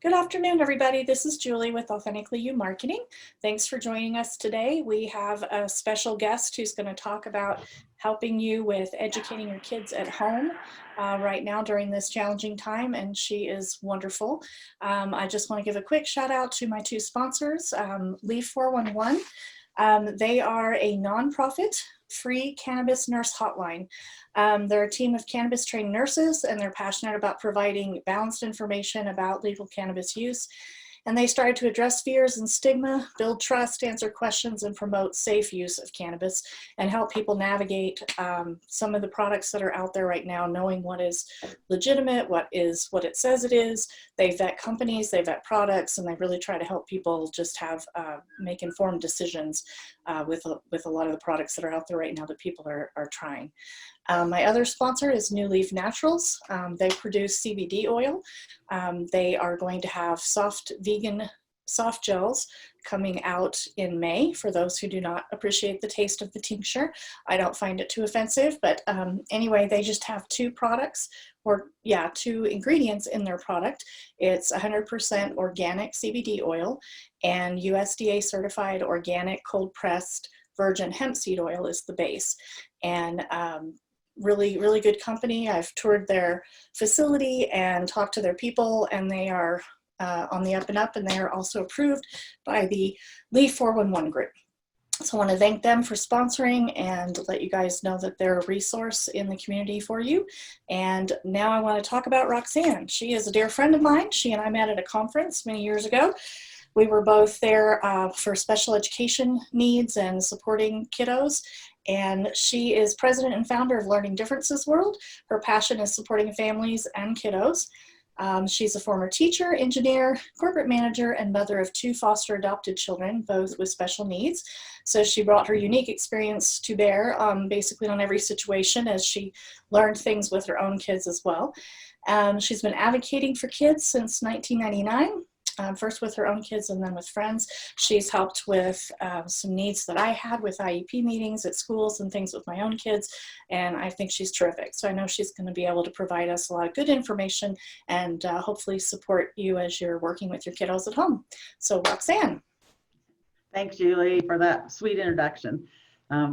Good afternoon, everybody. This is Julie with Authentically U Marketing. Thanks for joining us today. We have a special guest who's going to talk about helping you with educating your kids at home right now during this challenging time, and she is wonderful. I just want to give a quick shout out to my two sponsors, Leaf 411. They are a nonprofit free cannabis nurse hotline. They're a team of cannabis trained nurses, and they're passionate about providing balanced information about legal cannabis use. And they started to address fears and stigma, build trust, answer questions, and promote safe use of cannabis, and help people navigate some of the products that are out there right now, knowing what is legitimate, what it says it is. They vet companies, they vet products, and they really try to help people just make informed decisions with a lot of the products that are out there right now that people are trying. My other sponsor is New Leaf Naturals. They produce CBD oil. They are going to have vegan soft gels coming out in May for those who do not appreciate the taste of the tincture. I don't find it too offensive, but anyway, they just have two ingredients in their product. It's 100% organic CBD oil and USDA certified organic cold pressed virgin hemp seed oil is the base. And really, really good company. I've toured their facility and talked to their people, and they are on the up and up, and they are also approved by the Leaf 411 group. So I want to thank them for sponsoring and let you guys know that they're a resource in the community for you. And now I want to talk about Roxanne. She is a dear friend of mine. She and I met at a conference many years ago. We were both there for special education needs and supporting kiddos. And she is president and founder of Learning Differences World. Her passion is supporting families and kiddos. She's a former teacher, engineer, corporate manager, and mother of two foster adopted children, both with special needs. So she brought her unique experience to bear basically on every situation as she learned things with her own kids as well. She's been advocating for kids since 1999. First with her own kids and then with friends. She's helped with some needs that I had with IEP meetings at schools and things with my own kids, and I think she's terrific. So I know she's going to be able to provide us a lot of good information and hopefully support you as you're working with your kiddos at home. So Roxanne. Thanks, Julie, for that sweet introduction.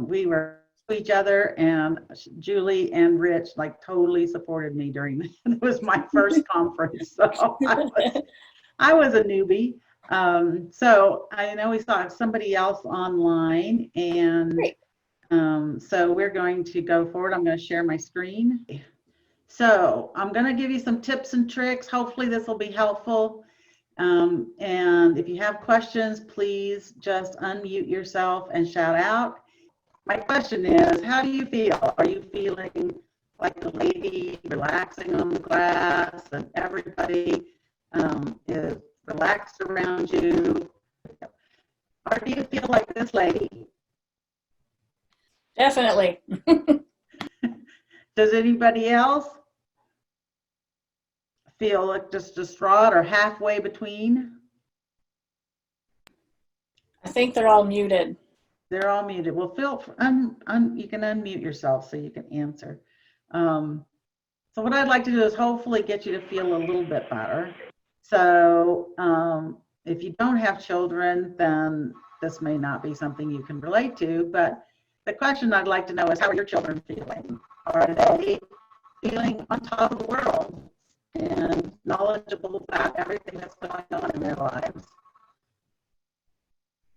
We were each other, and Julie and Rich totally supported me during it was my first conference, so I was a newbie. So I know we saw somebody else online, and so we're going to go forward. I'm going to share my screen. So I'm going to give you some tips and tricks. Hopefully this will be helpful. And if you have questions, please just unmute yourself and shout out. My question is, how do you feel? Are you feeling like the lady relaxing on the grass and everybody is relaxed around you? Or do you feel like this lady? Definitely. Does anybody else feel like just distraught or halfway between? I think they're all muted. They're all muted. Well, you can unmute yourself so you can answer. So what I'd like to do is hopefully get you to feel a little bit better. So if you don't have children, then this may not be something you can relate to, but the question I'd like to know is, how are your children feeling? Are they feeling on top of the world and knowledgeable about everything that's going on in their lives?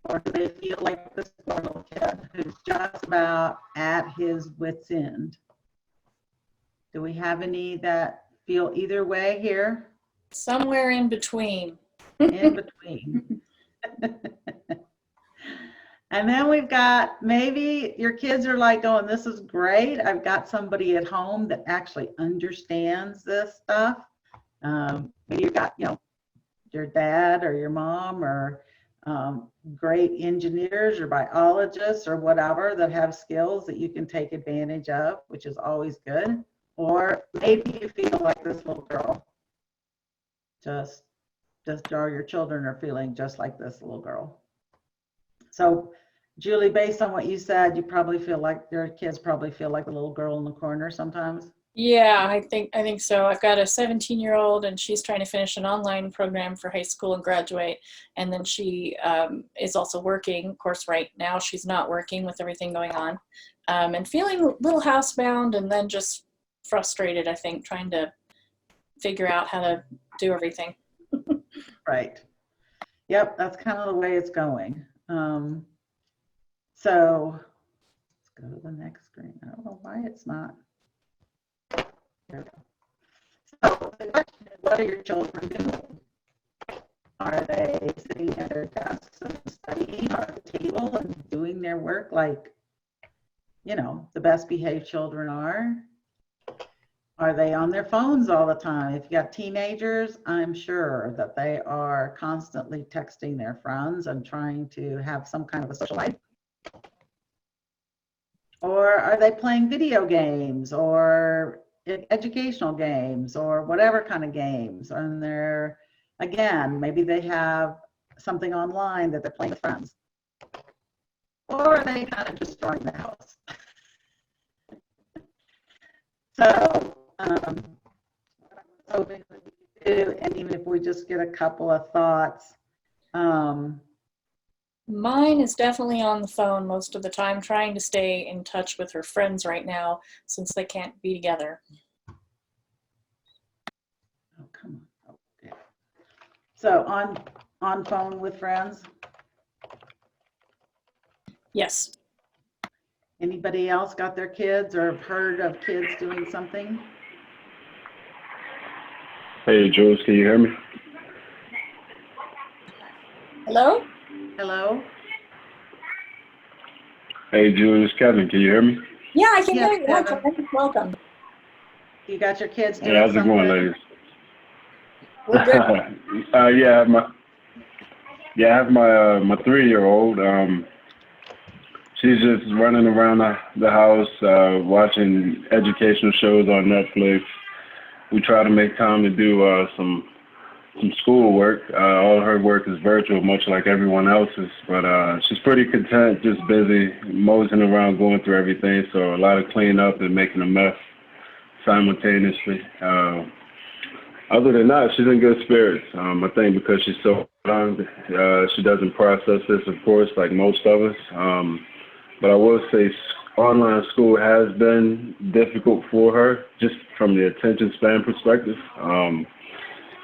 Or do they feel like this little kid who's just about at his wit's end? Do we have any that feel either way here? Somewhere in between. In between. And then we've got, maybe your kids are like going, this is great. I've got somebody at home that actually understands this stuff. Maybe you've got, your dad or your mom or great engineers or biologists or whatever that have skills that you can take advantage of, which is always good. Or maybe you feel like this little girl. Just your children are feeling just like this little girl. So, Julie, based on what you said, you probably feel like your kids probably feel like the little girl in the corner sometimes. Yeah, I think so. I've got a 17-year-old, and she's trying to finish an online program for high school and graduate. And then she is also working. Of course, right now she's not working with everything going on, and feeling a little housebound, and then just frustrated, I think, trying to figure out how to do everything. Right. Yep, that's kind of the way it's going. So let's go to the next screen. I don't know why it's not. There we go. So the question is, what are your children doing? Are they sitting at their desks and studying, or at the table and doing their work like, the best behaved children are? Are they on their phones all the time? If you got teenagers, I'm sure that they are constantly texting their friends and trying to have some kind of a social life. Or are they playing video games or educational games or whatever kind of games? And they're, again, maybe they have something online that they're playing with friends. Or are they kind of destroying the house? So, hoping that we do, and even if we just get a couple of thoughts. Mine is definitely on the phone most of the time, trying to stay in touch with her friends right now since they can't be together. Oh, come on. Okay. So on phone with friends. Yes. Anybody else got their kids or have heard of kids doing something? Hey, Jules, can you hear me? Hello? Hello? Hey, Jules, Kevin, can you hear me? Yeah, I can Yes, hear you. Hi, Kevin. Kevin. Welcome. You got your kids Hey, doing how's it something? going, ladies? We're good. Yeah, I have my 3-year-old. She's just running around the house, watching educational shows on Netflix. We try to make time to do some school work. All her work is virtual, much like everyone else's. But she's pretty content, just busy moseying around, going through everything. So a lot of cleanup and making a mess simultaneously. Other than that, she's in good spirits. I think because she's so young, she doesn't process this, of course, like most of us. But I will say online school has been difficult for her, just from the attention span perspective.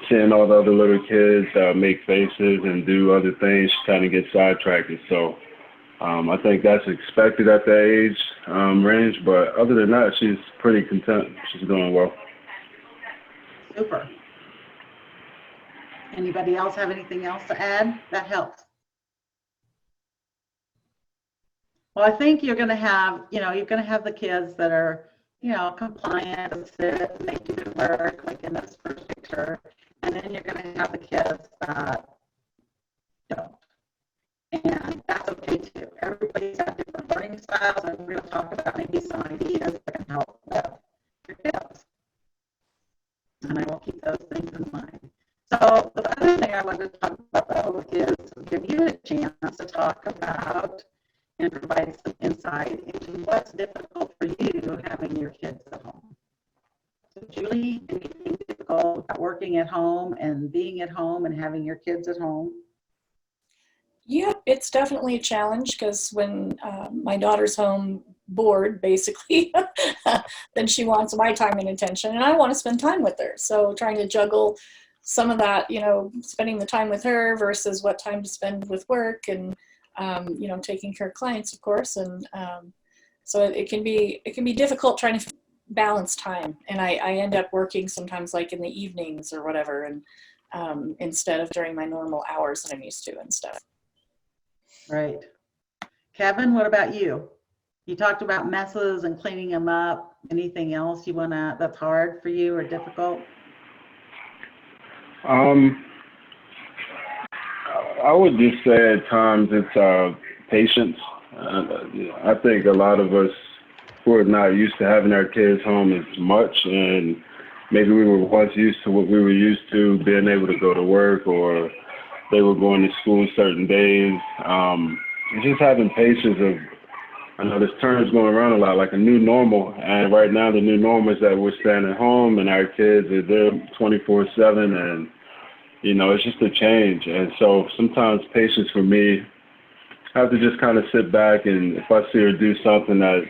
Seeing all the other little kids make faces and do other things, she kind of gets sidetracked. So I think that's expected at that age range. But other than that, she's pretty content. She's doing well. Super. Anybody else have anything else to add? That helps. Well, I think you're going to have, you're going to have the kids that are, compliant and sit and they do the work, like in this first picture. And then you're going to have the kids that don't. And that's okay too. Everybody's got different learning styles, and we're going to talk about maybe some ideas that can help with your kids. And I will keep those things in mind. So the other thing I wanted to talk about though is give you a chance to talk about and provide some insight into what's difficult for you having your kids at home. So Julie, anything difficult about working at home and being at home and having your kids at home? Yeah, it's definitely a challenge because when my daughter's home bored, basically, then she wants my time and attention, and I want to spend time with her. So trying to juggle some of that, spending the time with her versus what time to spend with work, and taking care of clients, of course, and so it can be difficult trying to balance time, and I end up working sometimes like in the evenings or whatever, and instead of during my normal hours that I'm used to and stuff. Right. Kevin, what about you? You talked about messes and cleaning them up. Anything else that's hard for you or difficult? I would just say at times it's patience. I think a lot of us who are not used to having our kids home as much, and maybe we were once used to what we were used to, being able to go to work, or they were going to school certain days. Just having patience of I know this term's going around a lot, like a new normal. And right now, the new normal is that we're staying at home and our kids are there 24/7, and it's just a change. And so sometimes patience for me, I have to just kind of sit back, and if I see her do something that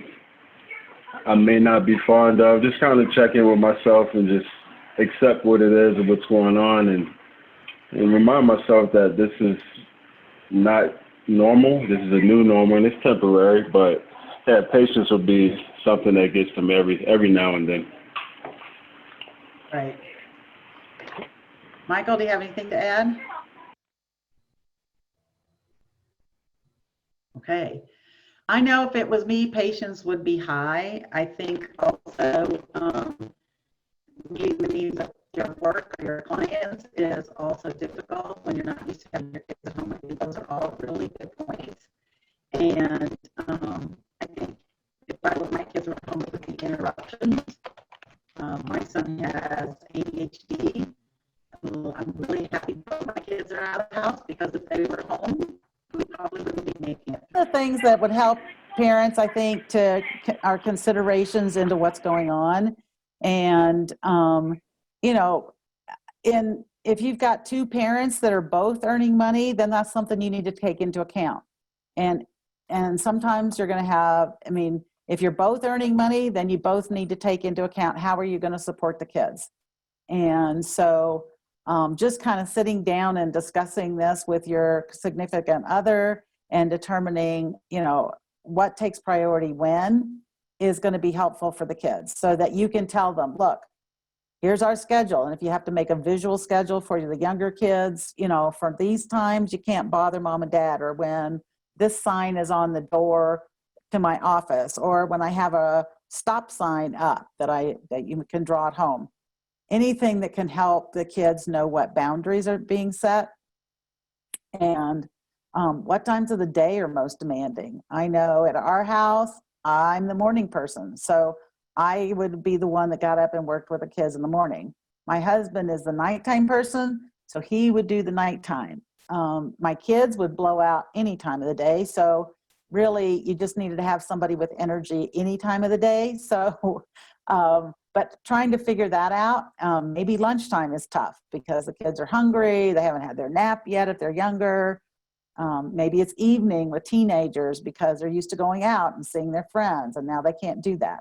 I may not be fond of, just kind of check in with myself and just accept what it is and what's going on, and remind myself that this is not normal. This is a new normal, and it's temporary. But yeah, patience will be something that gets to me every now and then. Right. Michael, do you have anything to add? Okay. I know if it was me, patience would be high. I think also meeting the needs of your work or your clients is also difficult when you're not used to having your kids at home. I think those are all really good points. And I think if my kids were at home, it would be interruptions. My son has ADHD. I'm really happy that my kids are out of the house, because if they were home, we probably wouldn't be making it. The things that would help parents, I think, to our considerations into what's going on. And, if you've got two parents that are both earning money, then that's something you need to take into account. And sometimes you're going to have, if you're both earning money, then you both need to take into account, how are you going to support the kids? And so just kind of sitting down and discussing this with your significant other and determining, what takes priority when is going to be helpful for the kids, so that you can tell them, look, here's our schedule. And if you have to make a visual schedule for the younger kids, for these times, you can't bother mom and dad, or when this sign is on the door to my office, or when I have a stop sign up that you can draw at home. Anything that can help the kids know what boundaries are being set, and what times of the day are most demanding. I know at our house, I'm the morning person, so I would be the one that got up and worked with the kids in the morning. My husband is the nighttime person, so he would do the nighttime. My kids would blow out any time of the day, so really you just needed to have somebody with energy any time of the day. So, but trying to figure that out, maybe lunchtime is tough because the kids are hungry, they haven't had their nap yet if they're younger. Maybe it's evening with teenagers because they're used to going out and seeing their friends, and now they can't do that.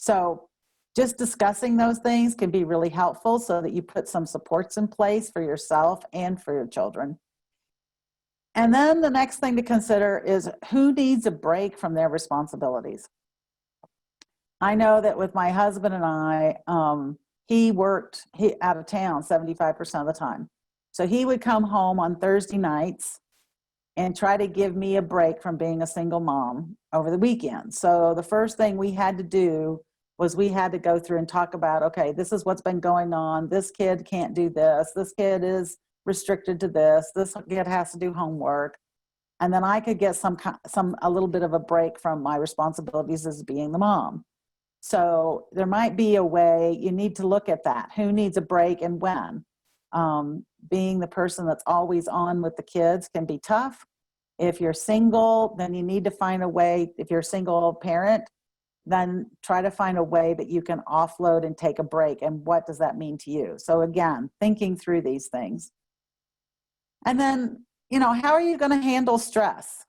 So just discussing those things can be really helpful, so that you put some supports in place for yourself and for your children. And then the next thing to consider is, who needs a break from their responsibilities? I know that with my husband and I, he worked out of town 75% of the time. So he would come home on Thursday nights and try to give me a break from being a single mom over the weekend. So the first thing we had to do was we had to go through and talk about, okay, this is what's been going on. This kid can't do this. This kid is restricted to this. This kid has to do homework. And then I could get a little bit of a break from my responsibilities as being the mom. So there might be a way you need to look at that. Who needs a break and when? Being the person that's always on with the kids can be tough. If you're single, then you need to find a way. If you're a single parent, then try to find a way that you can offload and take a break. And what does that mean to you? So again, thinking through these things. And then, how are you going to handle stress?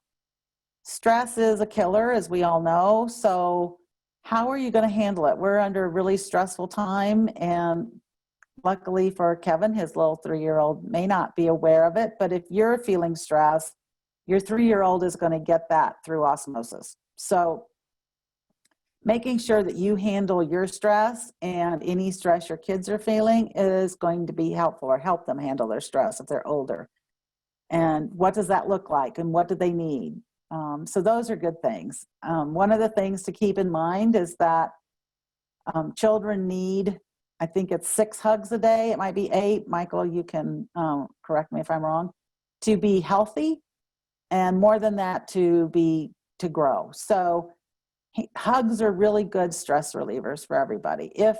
Stress is a killer, as we all know. So how are you going to handle it? We're under a really stressful time, and luckily for Kevin, his little 3-year-old may not be aware of it, but if you're feeling stressed, your 3-year-old is going to get that through osmosis. So making sure that you handle your stress and any stress your kids are feeling is going to be helpful, or help them handle their stress if they're older. And what does that look like, and what do they need? So those are good things. One of the things to keep in mind is that children need, I think it's 6 hugs a day. It might be 8. Michael, you can correct me if I'm wrong, to be healthy, and more than that to grow. So hugs are really good stress relievers for everybody, if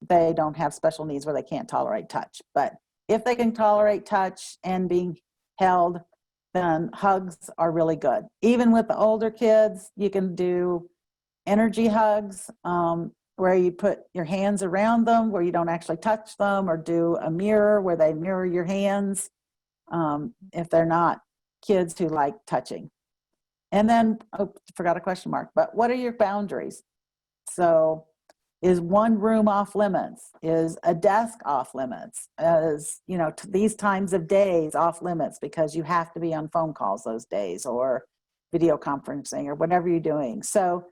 they don't have special needs where they can't tolerate touch. But if they can tolerate touch and being held, then hugs are really good. Even with the older kids, you can do energy hugs, where you put your hands around them, where you don't actually touch them, or do a mirror where they mirror your hands, if they're not kids who like touching. And then, oh, forgot a question mark, but what are your boundaries? So is one room off limits? Is a desk off limits? Is, you know, these times of days off limits because you have to be on phone calls those days, or video conferencing, or whatever you're doing. So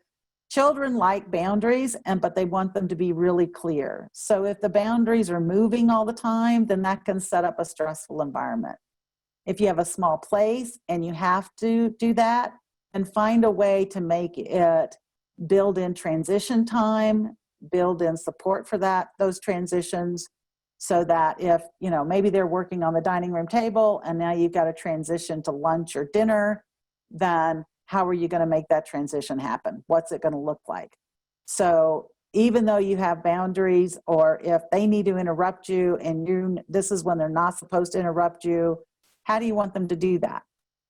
children like boundaries, but they want them to be really clear. So if the boundaries are moving all the time, then that can set up a stressful environment. If you have a small place and you have to do that, and find a way to make it build in transition time, build in support for those transitions, so that if, you know, maybe they're working on the dining room table and now you've got to transition to lunch or dinner, then how are you going to make that transition happen? What's it going to look like? So even though you have boundaries, or if they need to interrupt you and this is when they're not supposed to interrupt you, how do you want them to do that?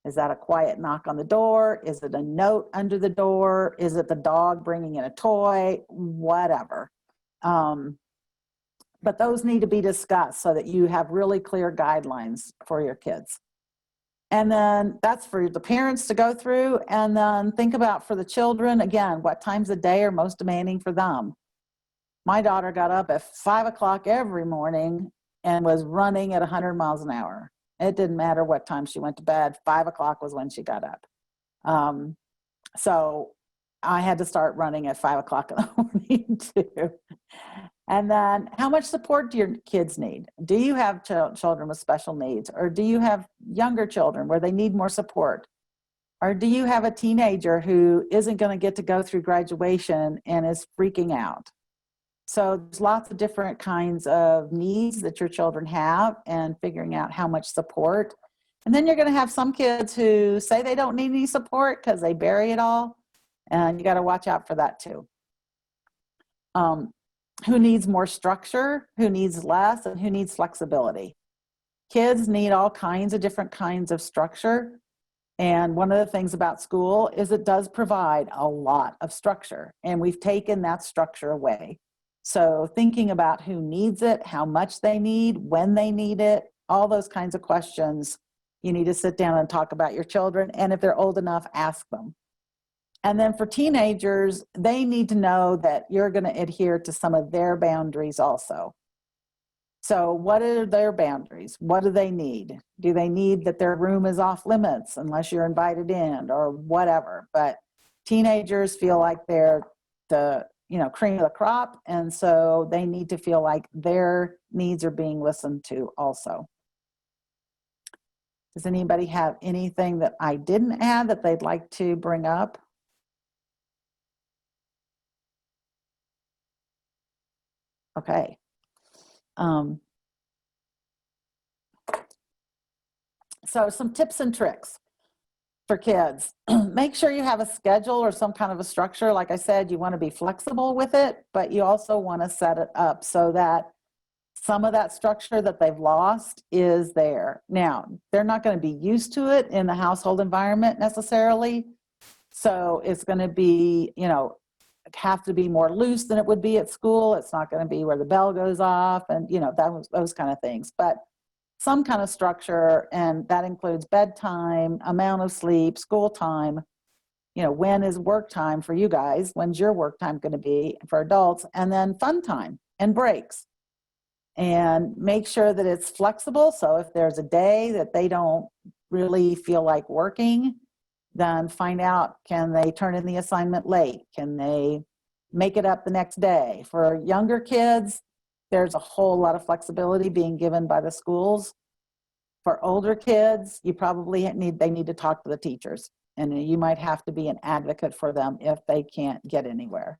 Is that a quiet knock on the door? Is it a note under the door? Is it the dog bringing in a toy? Whatever. But those need to be discussed so that you have really clear guidelines for your kids. And then that's for the parents to go through, and then think about for the children, again, what times of day are most demanding for them. My daughter got up at 5 o'clock every morning and was running at 100 miles an hour. It didn't matter what time she went to bed. 5 o'clock was when she got up. So I had to start running at 5 o'clock in the morning too. And then how much support do your kids need? Do you have children with special needs? Or do you have younger children where they need more support? Or do you have a teenager who isn't going to get to go through graduation and is freaking out? So there's lots of different kinds of needs that your children have, and figuring out how much support. And then you're going to have some kids who say they don't need any support because they bury it all. And you got to watch out for that too. Who needs more structure, who needs less, and who needs flexibility. Kids need all kinds of different kinds of structure. And one of the things about school is it does provide a lot of structure, and we've taken that structure away. So thinking about who needs it, how much they need, when they need it, all those kinds of questions, you need to sit down and talk about your children. And if they're old enough, ask them. And then for teenagers, they need to know that you're going to adhere to some of their boundaries also. So what are their boundaries? What do they need? Do they need that their room is off limits unless you're invited in, or whatever? But teenagers feel like they're the, you know, cream of the crop. And so they need to feel like their needs are being listened to also. Does anybody have anything that I didn't add that they'd like to bring up? Okay. So some tips and tricks for kids. Make sure you have a schedule or some kind of a structure. Like I said, you want to be flexible with it, but you also want to set it up so that some of that structure that they've lost is there. Now, they're not going to be used to it in the household environment necessarily. So it's going to be, you know, have to be more loose than it would be at school. It's not going to be where the bell goes off and, you know, those kind of things. But some kind of structure, and that includes bedtime, amount of sleep, school time, you know, when is work time for you guys? When's your work time going to be for adults? And then fun time and breaks. And make sure that it's flexible. So if there's a day that they don't really feel like working, then find out, can they turn in the assignment late? Can they make it up the next day? For younger kids, there's a whole lot of flexibility being given by the schools. For older kids, you probably they need to talk to the teachers, and you might have to be an advocate for them if they can't get anywhere.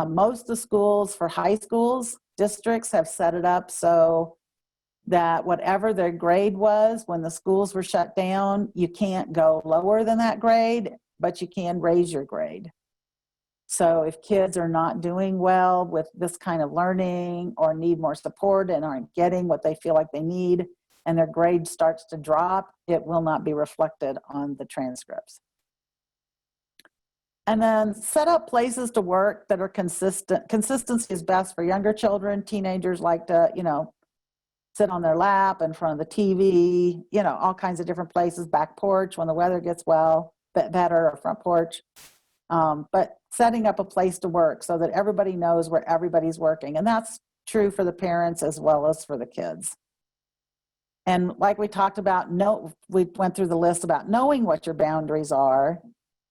Most of the schools for high schools, districts have set it up so that whatever their grade was when the schools were shut down, you can't go lower than that grade, but you can raise your grade. So if kids are not doing well with this kind of learning or need more support and aren't getting what they feel like they need, and their grade starts to drop, it will not be reflected on the transcripts. And then set up places to work that are consistent. Consistency is best for younger children. Teenagers like to, sit on their lap in front of the TV, all kinds of different places, back porch when the weather gets better, or front porch. But setting up a place to work so that everybody knows where everybody's working. And that's true for the parents as well as for the kids. And like we talked about, we went through the list about knowing what your boundaries are,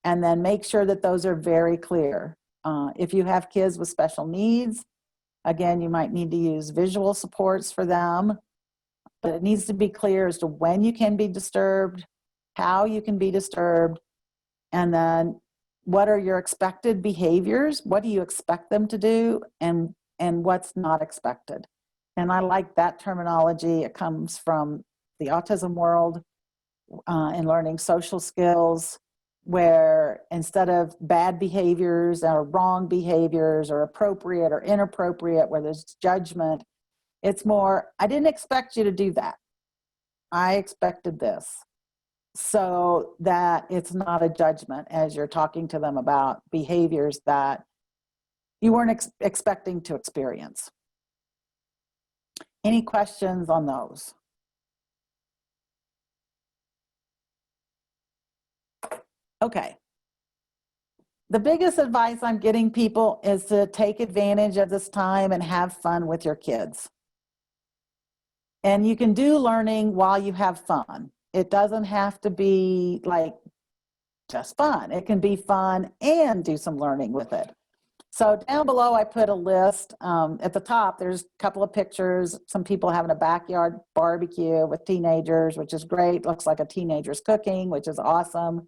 and then make sure that those are very clear. If you have kids with special needs, again, you might need to use visual supports for them, but it needs to be clear as to when you can be disturbed, how you can be disturbed, and then what are your expected behaviors? What do you expect them to do, and what's not expected? And I like that terminology. It comes from the autism world and learning social skills, where instead of bad behaviors or wrong behaviors or appropriate or inappropriate, where there's judgment, it's more, I didn't expect you to do that. I expected this. So that it's not a judgment as you're talking to them about behaviors that you weren't expecting to experience. Any questions on those? Okay. The biggest advice I'm getting people is to take advantage of this time and have fun with your kids. And you can do learning while you have fun. It doesn't have to be like just fun. It can be fun and do some learning with it. So down below, I put a list. At the top, there's a couple of pictures. Some people having a backyard barbecue with teenagers, which is great. Looks like a teenager's cooking, which is awesome.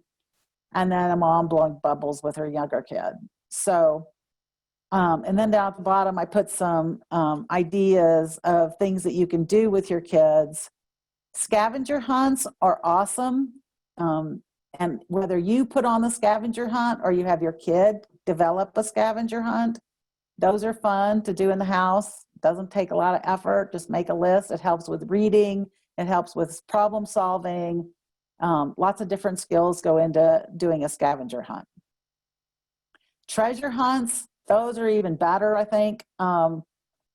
And then a mom blowing bubbles with her younger kid. So, and then down at the bottom, I put some ideas of things that you can do with your kids. Scavenger hunts are awesome. And whether you put on the scavenger hunt or you have your kid develop a scavenger hunt, those are fun to do in the house. Doesn't take a lot of effort. Just make a list. It helps with reading. It helps with problem solving. Lots of different skills go into doing a scavenger hunt. Treasure hunts, those are even better, I think.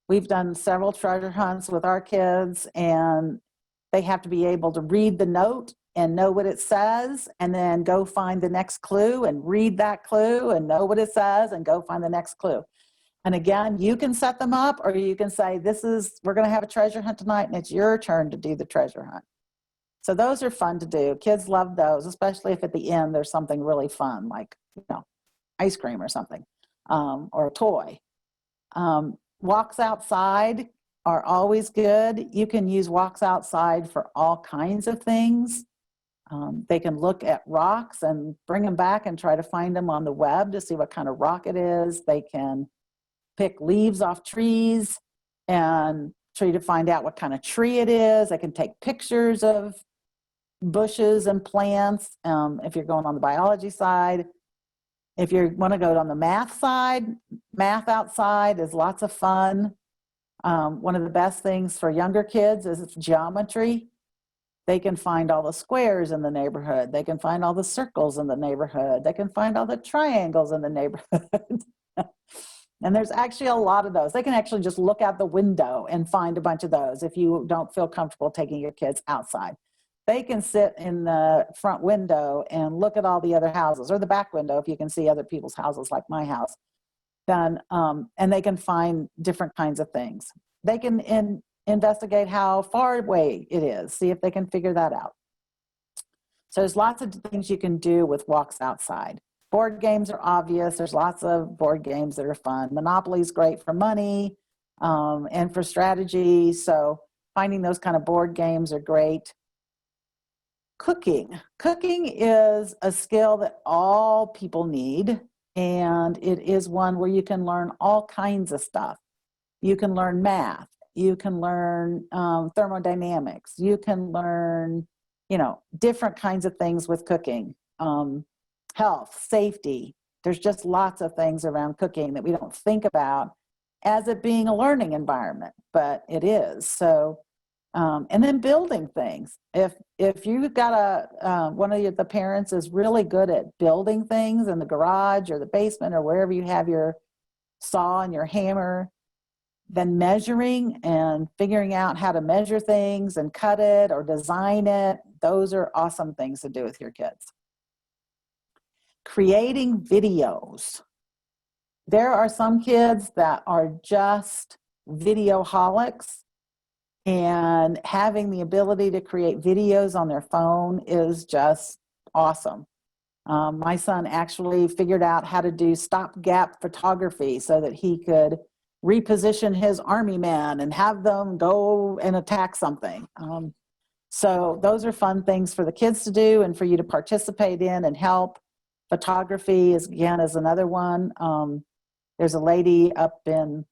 We've done several treasure hunts with our kids, and they have to be able to read the note and know what it says, and then go find the next clue and read that clue and know what it says and go find the next clue. And again, you can set them up, or you can say, we're going to have a treasure hunt tonight, and it's your turn to do the treasure hunt. So those are fun to do. Kids love those, especially if at the end there's something really fun, like, ice cream or something, or a toy. Walks outside are always good. You can use walks outside for all kinds of things. They can look at rocks and bring them back and try to find them on the web to see what kind of rock it is. They can pick leaves off trees and try to find out what kind of tree it is. They can take pictures of bushes and plants if you're going on the biology side. If you want to go on the math side, math outside is lots of fun. One of the best things for younger kids is geometry. They can find all the squares in the neighborhood. They can find all the circles in the neighborhood. They can find all the triangles in the neighborhood. And there's actually a lot of those. They can actually just look out the window and find a bunch of those if you don't feel comfortable taking your kids outside. They can sit in the front window and look at all the other houses, or the back window if you can see other people's houses like my house. Then, and they can find different kinds of things. They can investigate how far away it is, see if they can figure that out. So there's lots of things you can do with walks outside. Board games are obvious. There's lots of board games that are fun. Monopoly is great for money and for strategy. So finding those kind of board games are great. Cooking. Cooking is a skill that all people need, and it is one where you can learn all kinds of stuff. You can learn math. You can learn thermodynamics. You can learn, different kinds of things with cooking. Health, safety. There's just lots of things around cooking that we don't think about as it being a learning environment, but it is. So And then building things. If you've got one of the parents is really good at building things in the garage or the basement or wherever you have your saw and your hammer, then measuring and figuring out how to measure things and cut it or design it, those are awesome things to do with your kids. Creating videos. There are some kids that are just videoholics, and having the ability to create videos on their phone is just awesome. My son actually figured out how to do stopgap photography so that he could reposition his army men and have them go and attack something. So those are fun things for the kids to do and for you to participate in and help. Photography is another one. There's a lady up in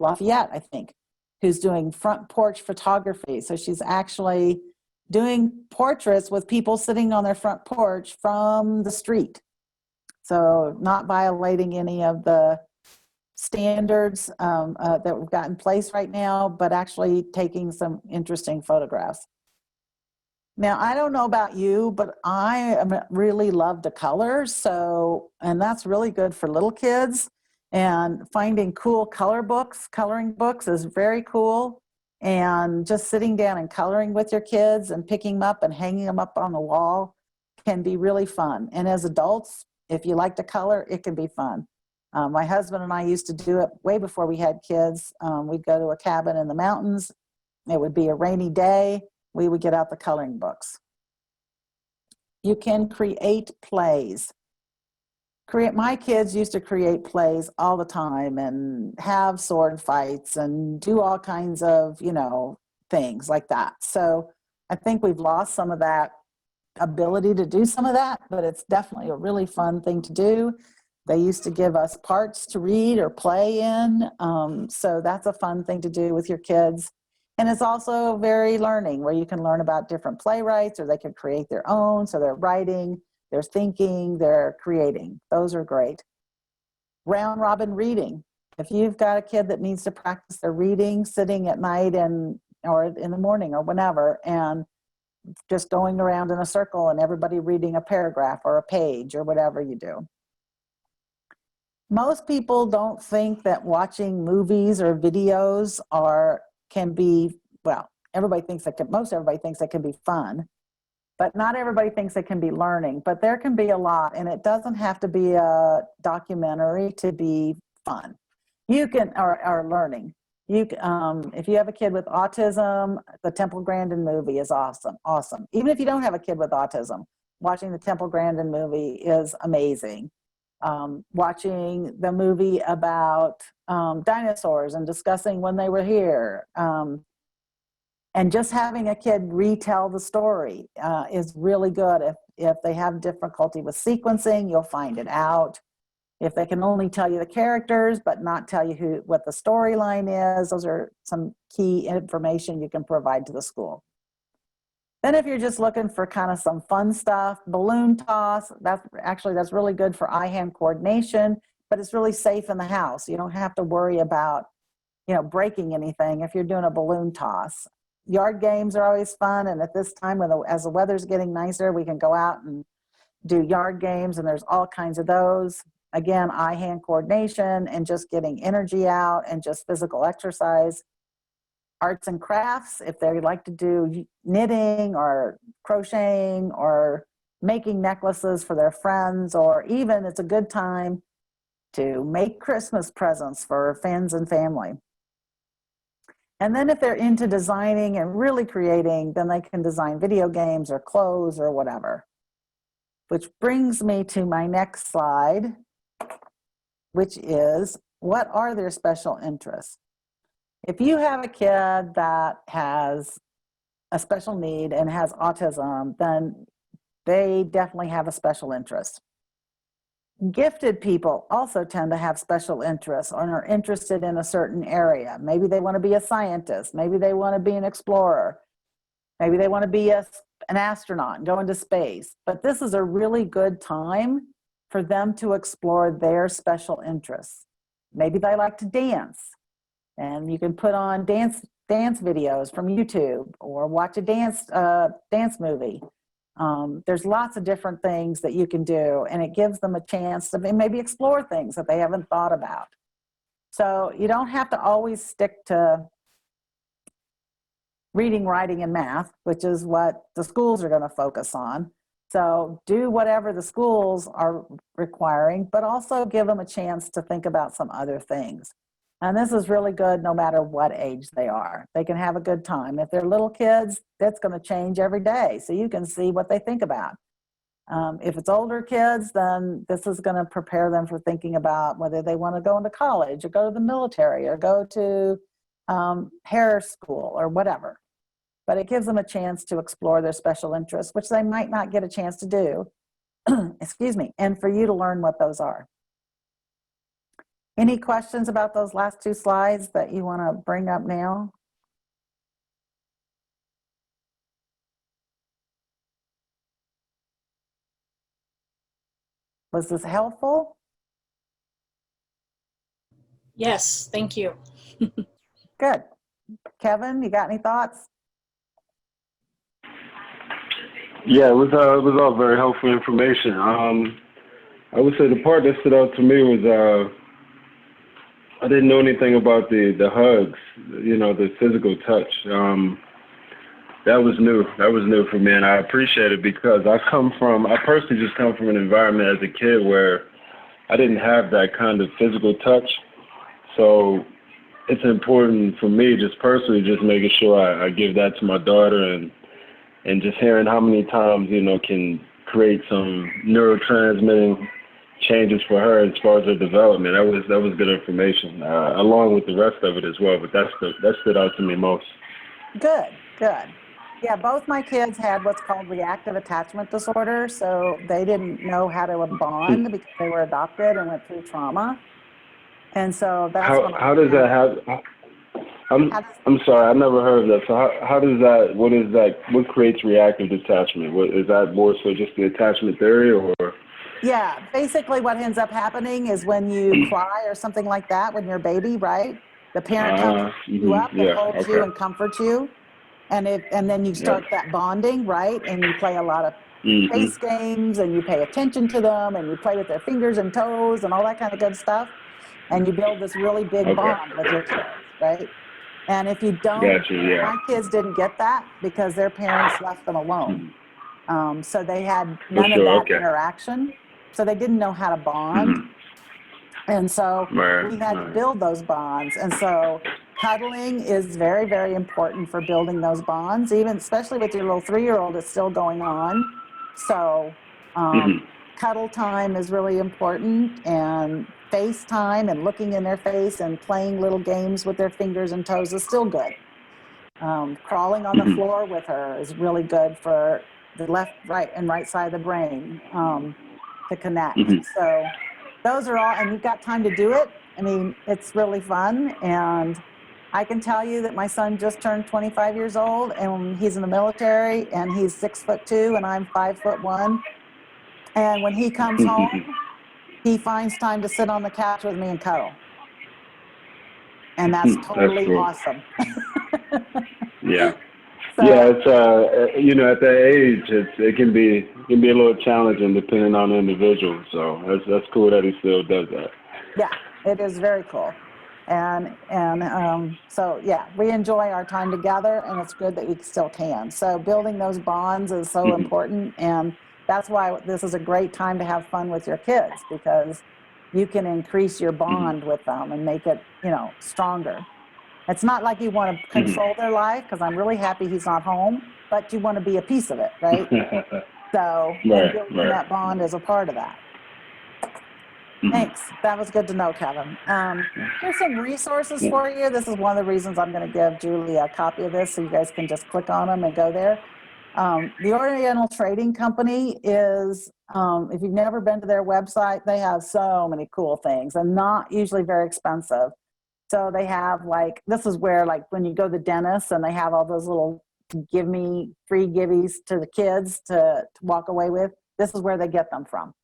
Lafayette, I think, who's doing front porch photography. So she's actually doing portraits with people sitting on their front porch from the street. So not violating any of the standards that we've got in place right now, but actually taking some interesting photographs. Now, I don't know about you, but I really love to color. So, and that's really good for little kids. And finding cool coloring books is very cool. And just sitting down and coloring with your kids and picking them up and hanging them up on the wall can be really fun. And as adults, if you like to color, it can be fun. My husband and I used to do it way before we had kids. We'd go to a cabin in the mountains. It would be a rainy day. We would get out the coloring books. You can create plays. My kids used to create plays all the time and have sword fights and do all kinds of, things like that. So I think we've lost some of that ability to do some of that, but it's definitely a really fun thing to do. They used to give us parts to read or play in. So that's a fun thing to do with your kids. And it's also very learning, where you can learn about different playwrights, or they can create their own. So they're writing, they're thinking, they're creating. Those are great. Round robin reading. If you've got a kid that needs to practice their reading, sitting at night or in the morning or whenever, and just going around in a circle and everybody reading a paragraph or a page or whatever you do. Most people don't think that watching movies or videos can be, well, most everybody thinks it can be fun, but not everybody thinks it can be learning. But there can be a lot, and it doesn't have to be a documentary to be fun. You can, or learning. If you have a kid with autism, the Temple Grandin movie is awesome. Even if you don't have a kid with autism, watching the Temple Grandin movie is amazing. Watching the movie about dinosaurs and discussing when they were here, and just having a kid retell the story is really good. If they have difficulty with sequencing, you'll find it out. If they can only tell you the characters but not tell you what the storyline is, those are some key information you can provide to the school. Then if you're just looking for kind of some fun stuff, balloon toss, that's really good for eye-hand coordination, but it's really safe in the house. You don't have to worry about, breaking anything if you're doing a balloon toss. Yard games are always fun, and at this time, as the weather's getting nicer, we can go out and do yard games, and there's all kinds of those. Again, eye-hand coordination and just getting energy out and just physical exercise. Arts and crafts, if they like to do knitting or crocheting or making necklaces for their friends, or even it's a good time to make Christmas presents for friends and family. And then if they're into designing and really creating, then they can design video games or clothes or whatever. Which brings me to my next slide, which is, what are their special interests? If you have a kid that has a special need and has autism, then they definitely have a special interest. Gifted people also tend to have special interests or are interested in a certain area. Maybe they want to be a scientist. Maybe they want to be an explorer. Maybe they want to be an astronaut and go into space. But this is a really good time for them to explore their special interests. Maybe they like to dance. And you can put on dance dance videos from YouTube or watch a dance movie. There's lots of different things that you can do, and it gives them a chance to maybe explore things that they haven't thought about. So you don't have to always stick to reading, writing, and math, which is what the schools are going to focus on. So do whatever the schools are requiring, but also give them a chance to think about some other things. And this is really good no matter what age they are. They can have a good time. If they're little kids, that's going to change every day, so you can see what they think about. If it's older kids, then this is going to prepare them for thinking about whether they want to go into college or go to the military or go to hair school or whatever. But it gives them a chance to explore their special interests, which they might not get a chance to do, excuse me, and for you to learn what those are. Any questions about those last two slides that you want to bring up now? Was this helpful? Yes, thank you. Good. Kevin, you got any thoughts? Yeah, it was all very helpful information. I would say the part that stood out to me was I didn't know anything about the hugs, the physical touch. That was new. That was new for me, and I appreciate it because I personally just come from an environment as a kid where I didn't have that kind of physical touch. So it's important for me, just personally, just making sure I give that to my daughter, and just hearing how many times, can create some neurotransmitting changes for her as far as her development. That was good information, along with the rest of it as well. But that stood out to me most. Good. Yeah, both my kids had what's called reactive attachment disorder, so they didn't know how to bond because they were adopted and went through trauma. And so that's how does that happen? I'm sorry, I never heard of that. So how does that? What creates reactive attachment? What is that? More so just the attachment theory, or? Yeah, basically what ends up happening is when you cry or something like that, when you're a baby, right? The parent comes you up and holds you and comforts you. And then you start that bonding, right? And you play a lot of face games, and you pay attention to them, and you play with their fingers and toes and all that kind of good stuff. And you build this really big bond with your kids, right? And if you don't, my kids didn't get that because their parents left them alone. So they had none of that interaction. So they didn't know how to bond. And so we had to build those bonds. And so cuddling is very, very important for building those bonds, even especially with your little 3-year-old, it's still going on. So cuddle time is really important, and FaceTime and looking in their face and playing little games with their fingers and toes is still good. Crawling on the floor with her is really good for the left, right, and right side of the brain to connect. So those are all, and you've got time to do it. I mean, it's really fun. And I can tell you that my son just turned 25 years old, and he's in the military, and he's 6'2", and I'm 5'1". And when he comes home, he finds time to sit on the couch with me and cuddle. And that's totally awesome. Yeah. So, yeah, it's at that age, it can be a little challenging depending on the individual. So that's cool that he still does that. Yeah, it is very cool. And so yeah, we enjoy our time together, and it's good that we still can. So building those bonds is so important, and that's why this is a great time to have fun with your kids, because you can increase your bond with them and make it, stronger. It's not like you want to control their life, because I'm really happy he's not home, but you want to be a piece of it, right? So building that bond is a part of that. Thanks. That was good to know, Kevin. Here's some resources for you. This is one of the reasons I'm going to give Julie a copy of this, so you guys can just click on them and go there. The Oriental Trading Company is, if you've never been to their website, they have so many cool things, and not usually very expensive. So they have, this is where, when you go to the dentist and they have all those little free giveies to the kids to walk away with, this is where they get them from.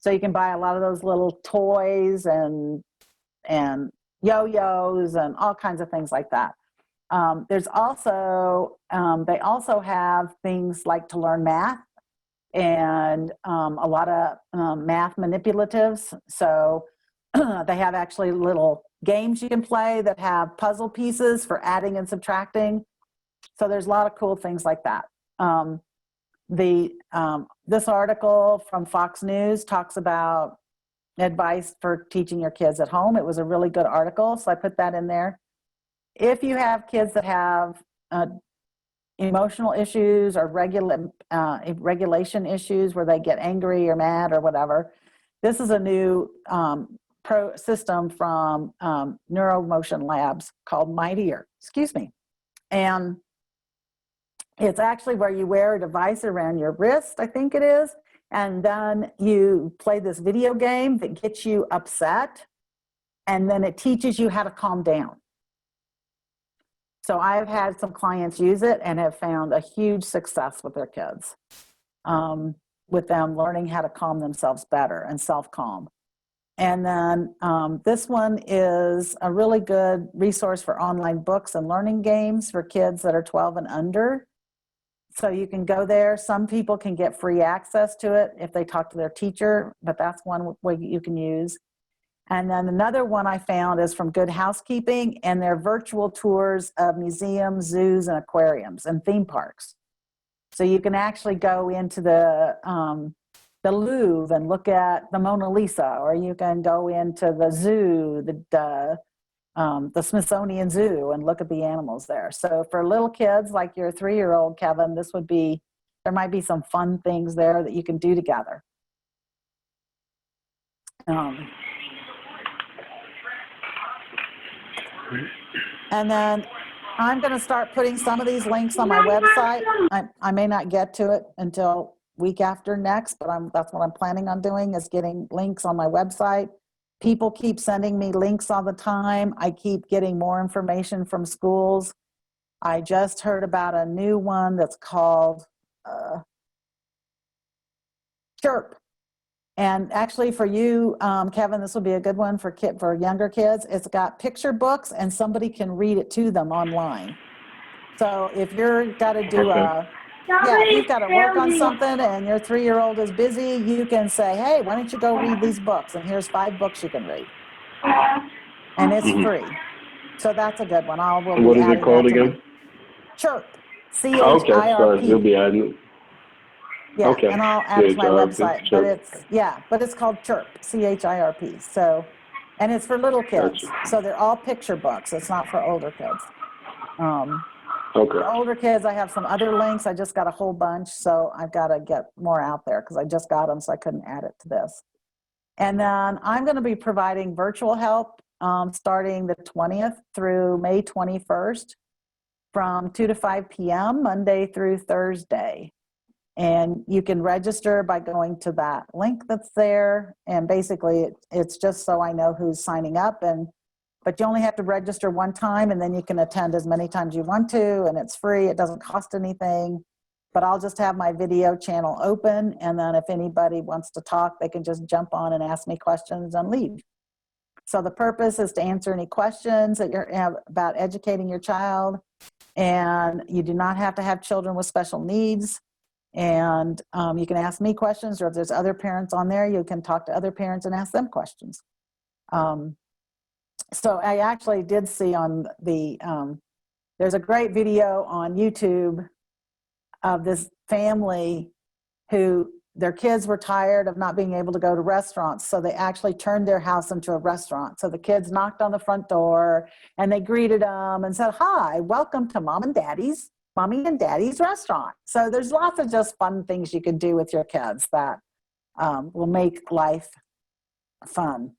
So you can buy a lot of those little toys and yo-yos and all kinds of things like that. There's also, they also have things like to learn math and a lot of math manipulatives. So they have actually little games you can play that have puzzle pieces for adding and subtracting. So there's a lot of cool things like that. This article from Fox News talks about advice for teaching your kids at home. It was a really good article, so I put that in there. If you have kids that have emotional issues or regulation issues where they get angry or mad or whatever, this is a new system from Neuromotion Labs called Mightier. Excuse me. And it's actually where you wear a device around your wrist, I think it is, and then you play this video game that gets you upset, and then it teaches you how to calm down. So I've had some clients use it and have found a huge success with their kids, with them learning how to calm themselves better and self-calm. And then this one is a really good resource for online books and learning games for kids that are 12 and under. So you can go there. Some people can get free access to it if they talk to their teacher, but that's one way you can use. And then another one I found is from Good Housekeeping, and they're virtual tours of museums, zoos, and aquariums and theme parks. So you can actually go into the Louvre and look at the Mona Lisa, or you can go into the zoo, the Smithsonian Zoo, and look at the animals there. So for little kids like your 3-year-old, Kevin, there might be some fun things there that you can do together. And then I'm going to start putting some of these links on my website. I may not get to it until week after next, but that's what I'm planning on doing, is getting links on my website. People keep sending me links all the time. I keep getting more information from schools. I just heard about a new one that's called Chirp. And actually for you, Kevin, this will be a good one for younger kids. It's got picture books and somebody can read it to them online. So if you've got to do if you've got to work on something and your 3-year-old is busy, you can say, hey, why don't you go read these books? And here's 5 books you can read. And it's free. So that's a good one. What is it called again? Chirp. Okay, sorry, you'll be adding it. Yeah, okay. And I'll add it to my website, Chirp. but it's called Chirp, CHIRP. So, and it's for little kids. Gotcha. So they're all picture books. It's not for older kids. Okay. For older kids, I have some other links. I just got a whole bunch, so I've got to get more out there because I just got them, so I couldn't add it to this. And then I'm going to be providing virtual help starting the 20th through May 21st from 2 to 5 p.m., Monday through Thursday. And you can register by going to that link that's there. And basically, it's just so I know who's signing up. But you only have to register one time, and then you can attend as many times you want to, and it's free. It doesn't cost anything. But I'll just have my video channel open, and then if anybody wants to talk, they can just jump on and ask me questions and leave. So the purpose is to answer any questions that you have about educating your child. And you do not have to have children with special needs. And you can ask me questions, or if there's other parents on there, you can talk to other parents and ask them questions. So I actually did see on there's a great video on YouTube of this family who their kids were tired of not being able to go to restaurants. So they actually turned their house into a restaurant. So the kids knocked on the front door and they greeted them and said, hi, welcome to Mommy and Daddy's restaurant. So there's lots of just fun things you can do with your kids that will make life fun.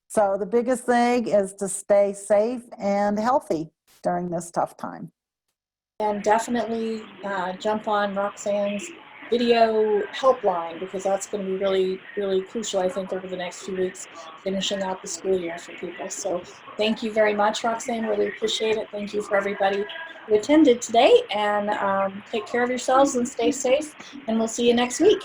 So the biggest thing is to stay safe and healthy during this tough time. And definitely jump on Roxanne's video helpline, because that's going to be really, really crucial, I think, over the next few weeks, finishing out the school year for people. So thank you very much, Roxanne. Really appreciate it. Thank you for everybody who attended today, and take care of yourselves and stay safe, and we'll see you next week.